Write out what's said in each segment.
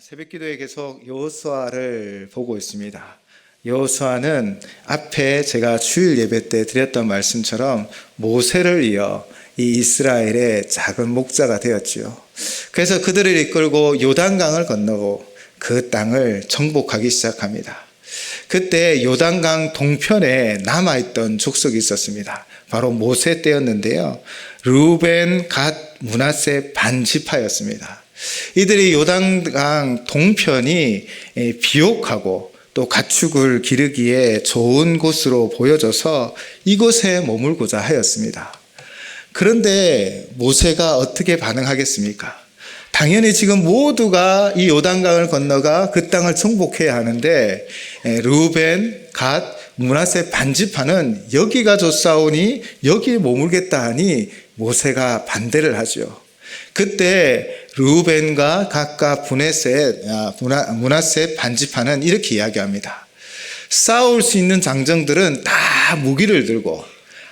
새벽기도에 계속 여호수아를 보고 있습니다. 여호수아는 앞에 제가 주일 예배 때 드렸던 말씀처럼 모세를 이어 이 이스라엘의 작은 목자가 되었지요. 그래서 그들을 이끌고 요단강을 건너고 그 땅을 정복하기 시작합니다. 그때 요단강 동편에 남아있던 족속이 있었습니다. 바로 모세 때였는데요. 르우벤, 갓, 므낫세 반지파였습니다. 이들이 요단강 동편이 비옥하고 또 가축을 기르기에 좋은 곳으로 보여져서 이곳에 머물고자 하였습니다. 그런데 모세가 어떻게 반응하겠습니까? 당연히 지금 모두가 이 요단강을 건너가 그 땅을 정복해야 하는데 르우벤, 갓, 므낫세 반지파는 여기가 좋사오니 여기에 머물겠다 하니 모세가 반대를 하죠. 그때 르우벤과 갓과 므낫세 반지파는 이렇게 이야기합니다. 싸울 수 있는 장정들은 다 무기를 들고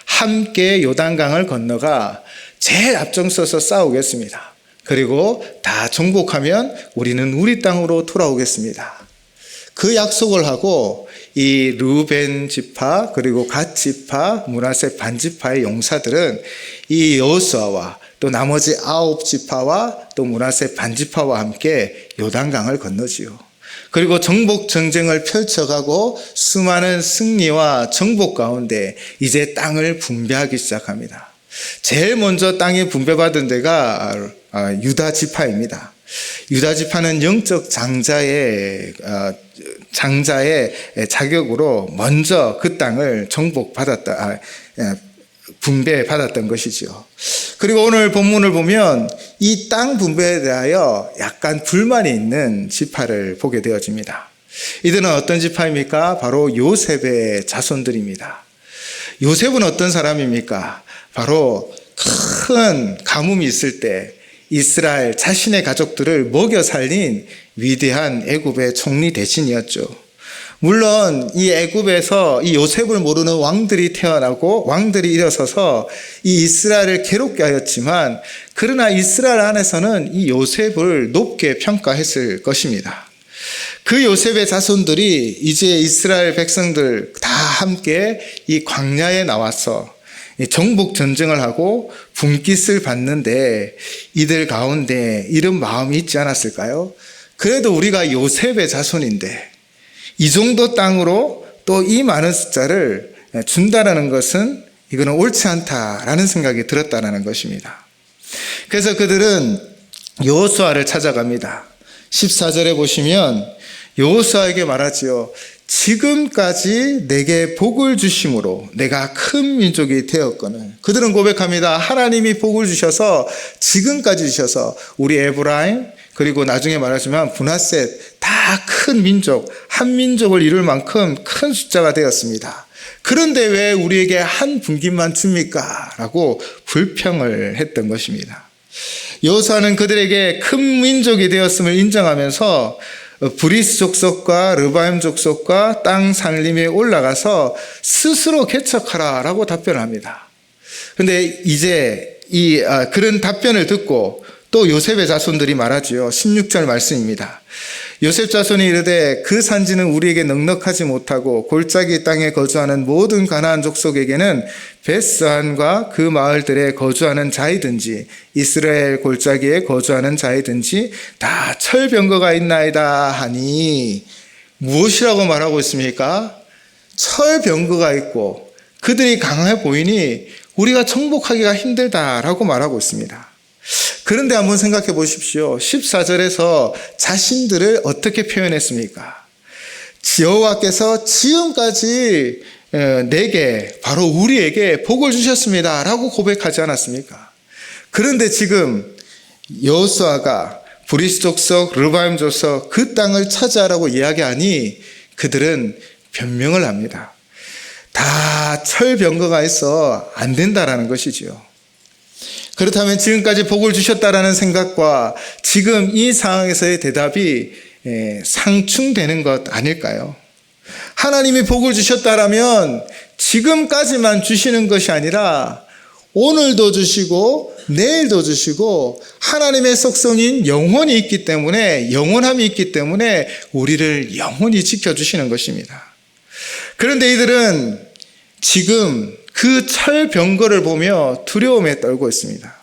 함께 요단강을 건너가 제일 앞장서서 싸우겠습니다. 그리고 다 정복하면 우리는 우리 땅으로 돌아오겠습니다. 그 약속을 하고 이 르우벤 지파 그리고 갓 지파 므낫세 반지파의 용사들은 이 여호수아와 또 나머지 9지파와 또 므낫세 반지파와 함께 요단강을 건너지요. 그리고 정복 전쟁을 펼쳐가고 수많은 승리와 정복 가운데 이제 땅을 분배하기 시작합니다. 제일 먼저 땅이 분배받은 데가 유다 지파입니다. 유다 지파는 영적 장자의 자격으로 먼저 그 땅을 분배받았던 것이죠. 그리고 오늘 본문을 보면 이 땅 분배에 대하여 약간 불만이 있는 지파를 보게 되어집니다. 이들은 어떤 지파입니까? 바로 요셉의 자손들입니다. 요셉은 어떤 사람입니까? 바로 큰 가뭄이 있을 때 이스라엘 자신의 가족들을 먹여 살린 위대한 애굽의 총리 대신이었죠. 물론 이 애굽에서 이 요셉을 모르는 왕들이 태어나고 왕들이 일어서서 이 이스라엘을 괴롭게 하였지만 그러나 이스라엘 안에서는 이 요셉을 높게 평가했을 것입니다. 그 요셉의 자손들이 이제 이스라엘 백성들 다 함께 이 광야에 나와서 정복 전쟁을 하고 분깃을 받는데 이들 가운데 이런 마음이 있지 않았을까요? 그래도 우리가 요셉의 자손인데 이 정도 땅으로 또 이 많은 숫자를 준다라는 것은 이거는 옳지 않다라는 생각이 들었다라는 것입니다. 그래서 그들은 여호수아를 찾아갑니다. 14절에 보시면 여호수아에게 말하지요. 지금까지 내게 복을 주심으로 내가 큰 민족이 되었거늘. 그들은 고백합니다. 하나님이 복을 주셔서 지금까지 주셔서 우리 에브라임 그리고 나중에 말하지만 므낫셋 다 큰 민족, 한 민족을 이룰 만큼 큰 숫자가 되었습니다. 그런데 왜 우리에게 한 분깃만 줍니까? 라고 불평을 했던 것입니다. 여호수아는 그들에게 큰 민족이 되었음을 인정하면서 브리스 족속과 르바임 족속과 땅 상림에 올라가서 스스로 개척하라 라고 답변을 합니다. 그런데 이제 그런 답변을 듣고 또 요셉의 자손들이 말하지요. 16절 말씀입니다. 요셉 자손이 이르되 그 산지는 우리에게 넉넉하지 못하고 골짜기 땅에 거주하는 모든 가나안 족속에게는 베스안과 그 마을들에 거주하는 자이든지 이스라엘 골짜기에 거주하는 자이든지 다 철병거가 있나이다 하니 무엇이라고 말하고 있습니까? 철병거가 있고 그들이 강해 보이니 우리가 정복하기가 힘들다라고 말하고 있습니다. 그런데 한번 생각해 보십시오. 14절에서 자신들을 어떻게 표현했습니까? 여호와께서 지금까지 내게 바로 우리에게 복을 주셨습니다 라고 고백하지 않았습니까? 그런데 지금 여호수아가 브리스 족속, 르바임 족속 그 땅을 차지하라고 이야기하니 그들은 변명을 합니다. 다 철병거가 있어 안 된다라는 것이지요. 그렇다면 지금까지 복을 주셨다라는 생각과 지금 이 상황에서의 대답이 상충되는 것 아닐까요? 하나님이 복을 주셨다라면 지금까지만 주시는 것이 아니라 오늘도 주시고 내일도 주시고 하나님의 속성인 영혼이 있기 때문에 영원함이 있기 때문에 우리를 영원히 지켜주시는 것입니다. 그런데 이들은 지금 그 철병거를 보며 두려움에 떨고 있습니다.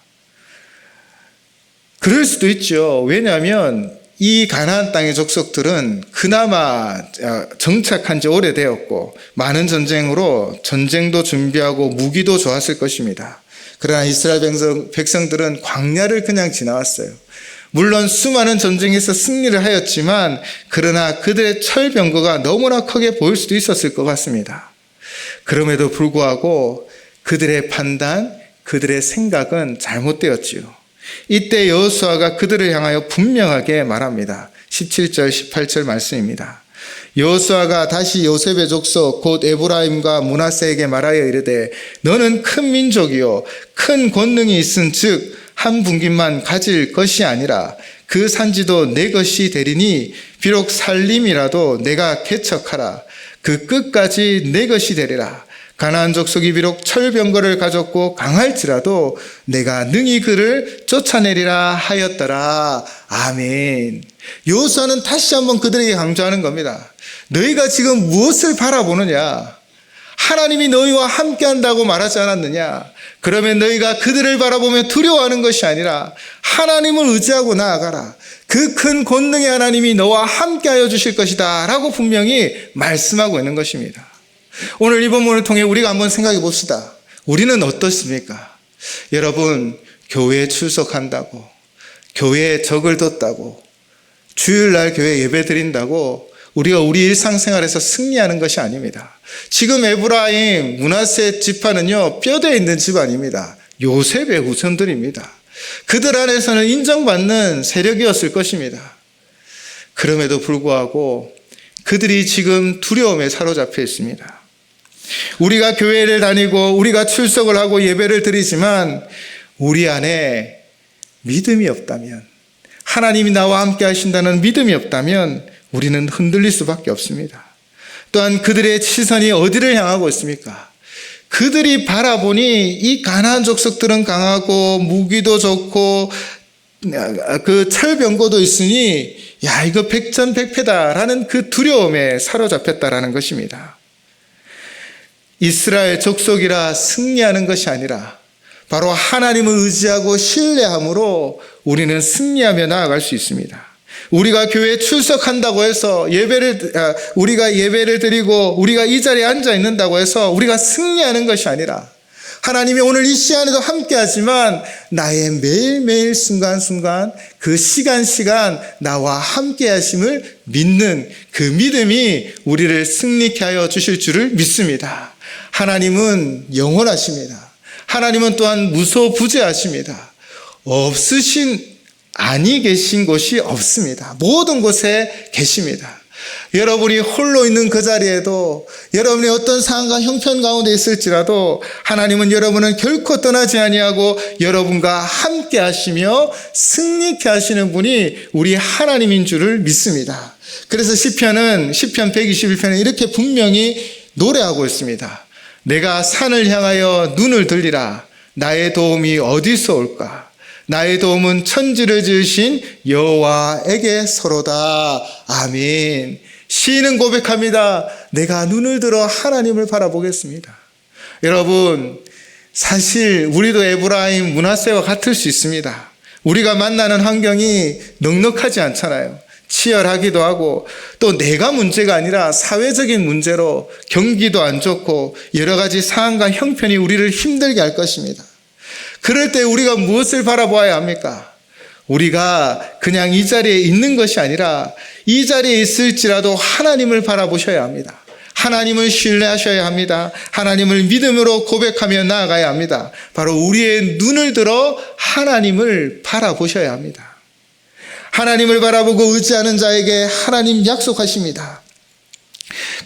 그럴 수도 있죠. 왜냐하면 이 가나안 땅의 족속들은 그나마 정착한 지 오래되었고 많은 전쟁으로 전쟁도 준비하고 무기도 좋았을 것입니다. 그러나 이스라엘 백성들은 광야를 그냥 지나왔어요. 물론 수많은 전쟁에서 승리를 하였지만 그러나 그들의 철병거가 너무나 크게 보일 수도 있었을 것 같습니다. 그럼에도 불구하고 그들의 판단, 그들의 생각은 잘못되었지요. 이때 여호수아가 그들을 향하여 분명하게 말합니다. 17절 18절 말씀입니다. 여호수아가 다시 요셉의 족속 곧 에브라임과 므낫세에게 말하여 이르되 너는 큰 민족이요 큰 권능이 있은즉 한 분깃만 가질 것이 아니라 그 산지도 내 것이 되리니 비록 살림이라도 내가 개척하라 그 끝까지 내 것이 되리라. 가나안 족속이 비록 철병거를 가졌고 강할지라도 내가 능히 그를 쫓아내리라 하였더라. 아멘. 여호수아는 다시 한번 그들에게 강조하는 겁니다. 너희가 지금 무엇을 바라보느냐? 하나님이 너희와 함께한다고 말하지 않았느냐? 그러면 너희가 그들을 바라보며 두려워하는 것이 아니라 하나님을 의지하고 나아가라. 그 큰 권능의 하나님이 너와 함께하여 주실 것이다 라고 분명히 말씀하고 있는 것입니다. 오늘 이 본문을 통해 우리가 한번 생각해 봅시다. 우리는 어떻습니까? 여러분, 교회에 출석한다고, 교회에 적을 뒀다고, 주일날 교회 예배 드린다고 우리가 우리 일상생활에서 승리하는 것이 아닙니다. 지금 에브라임, 므낫세 지파는요, 뼈대에 있는 집안입니다. 요셉의 후손들입니다. 그들 안에서는 인정받는 세력이었을 것입니다. 그럼에도 불구하고 그들이 지금 두려움에 사로잡혀 있습니다. 우리가 교회를 다니고 우리가 출석을 하고 예배를 드리지만 우리 안에 믿음이 없다면, 하나님이 나와 함께 하신다는 믿음이 없다면 우리는 흔들릴 수밖에 없습니다. 또한 그들의 시선이 어디를 향하고 있습니까? 그들이 바라보니 이 가나안 족속들은 강하고 무기도 좋고 그 철병거도 있으니 야, 이거 백전백패다라는 그 두려움에 사로잡혔다라는 것입니다. 이스라엘 족속이라 승리하는 것이 아니라 바로 하나님을 의지하고 신뢰함으로 우리는 승리하며 나아갈 수 있습니다. 우리가 교회에 출석한다고 해서 우리가 예배를 드리고 우리가 이 자리에 앉아 있는다고 해서 우리가 승리하는 것이 아니라 하나님이 오늘 이 시간에도 함께 하지만 나의 매일매일 순간순간 그 시간 나와 함께 하심을 믿는 그 믿음이 우리를 승리케 하여 주실 줄을 믿습니다. 하나님은 영원하십니다. 하나님은 또한 무소부재하십니다. 아니 계신 곳이 없습니다. 모든 곳에 계십니다. 여러분이 홀로 있는 그 자리에도 여러분이 어떤 상황과 형편 가운데 있을지라도 하나님은 여러분은 결코 떠나지 아니하고 여러분과 함께 하시며 승리케 하시는 분이 우리 하나님인 줄을 믿습니다. 그래서 시편 121편에 이렇게 분명히 노래하고 있습니다. 내가 산을 향하여 눈을 들리라. 나의 도움이 어디서 올까? 나의 도움은 천지를 지으신 여호와에게서로다. 아멘. 시인은 고백합니다. 내가 눈을 들어 하나님을 바라보겠습니다. 여러분, 사실 우리도 에브라임, 므낫세와 같을 수 있습니다. 우리가 만나는 환경이 넉넉하지 않잖아요. 치열하기도 하고 또 내가 문제가 아니라 사회적인 문제로 경기도 안 좋고 여러 가지 상황과 형편이 우리를 힘들게 할 것입니다. 그럴 때 우리가 무엇을 바라보아야 합니까? 우리가 그냥 이 자리에 있는 것이 아니라 이 자리에 있을지라도 하나님을 바라보셔야 합니다. 하나님을 신뢰하셔야 합니다. 하나님을 믿음으로 고백하며 나아가야 합니다. 바로 우리의 눈을 들어 하나님을 바라보셔야 합니다. 하나님을 바라보고 의지하는 자에게 하나님 약속하십니다.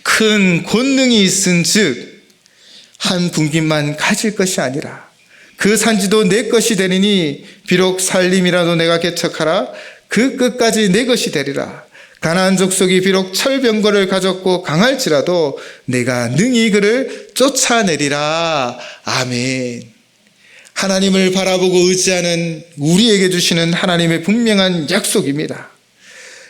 큰 권능이 있은즉 한 분깃만 가질 것이 아니라 그 산지도 내 것이 되리니 비록 살림이라도 내가 개척하라 그 끝까지 내 것이 되리라. 가나안 족속이 비록 철병거를 가졌고 강할지라도 내가 능히 그를 쫓아내리라. 아멘. 하나님을 바라보고 의지하는 우리에게 주시는 하나님의 분명한 약속입니다.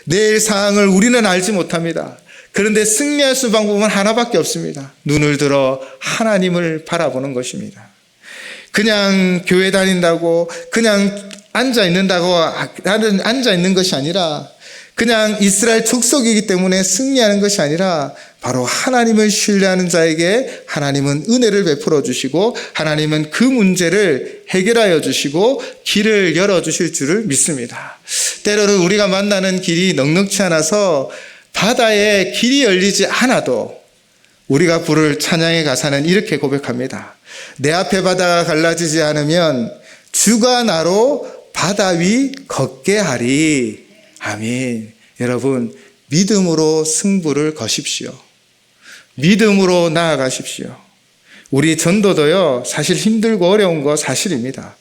내일 상황을 우리는 알지 못합니다. 그런데 승리할 수 방법은 하나밖에 없습니다. 눈을 들어 하나님을 바라보는 것입니다. 그냥 교회 다닌다고, 그냥 앉아 있는 것이 아니라, 그냥 이스라엘 족속이기 때문에 승리하는 것이 아니라 바로 하나님을 신뢰하는 자에게 하나님은 은혜를 베풀어 주시고 하나님은 그 문제를 해결하여 주시고 길을 열어 주실 줄을 믿습니다. 때로는 우리가 만나는 길이 넉넉지 않아서 바다에 길이 열리지 않아도 우리가 부를 찬양의 가사는 이렇게 고백합니다. 내 앞에 바다가 갈라지지 않으면 주가 나로 바다 위 걷게 하리. 아멘. 여러분, 믿음으로 승부를 거십시오. 믿음으로 나아가십시오. 우리 전도도요, 사실 힘들고 어려운 거 사실입니다.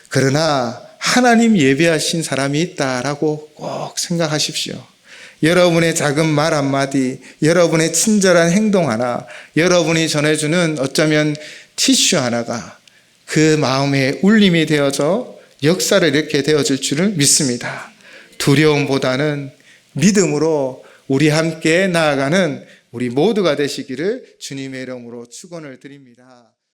그러나 하나님 예배하신 사람이 있다라고 꼭 생각하십시오. 여러분의 작은 말 한마디, 여러분의 친절한 행동 하나, 여러분이 전해주는 어쩌면 티슈 하나가 그 마음의 울림이 되어져 역사를 이렇게 되어질 줄을 믿습니다. 두려움보다는 믿음으로 우리 함께 나아가는 우리 모두가 되시기를 주님의 이름으로 축원을 드립니다.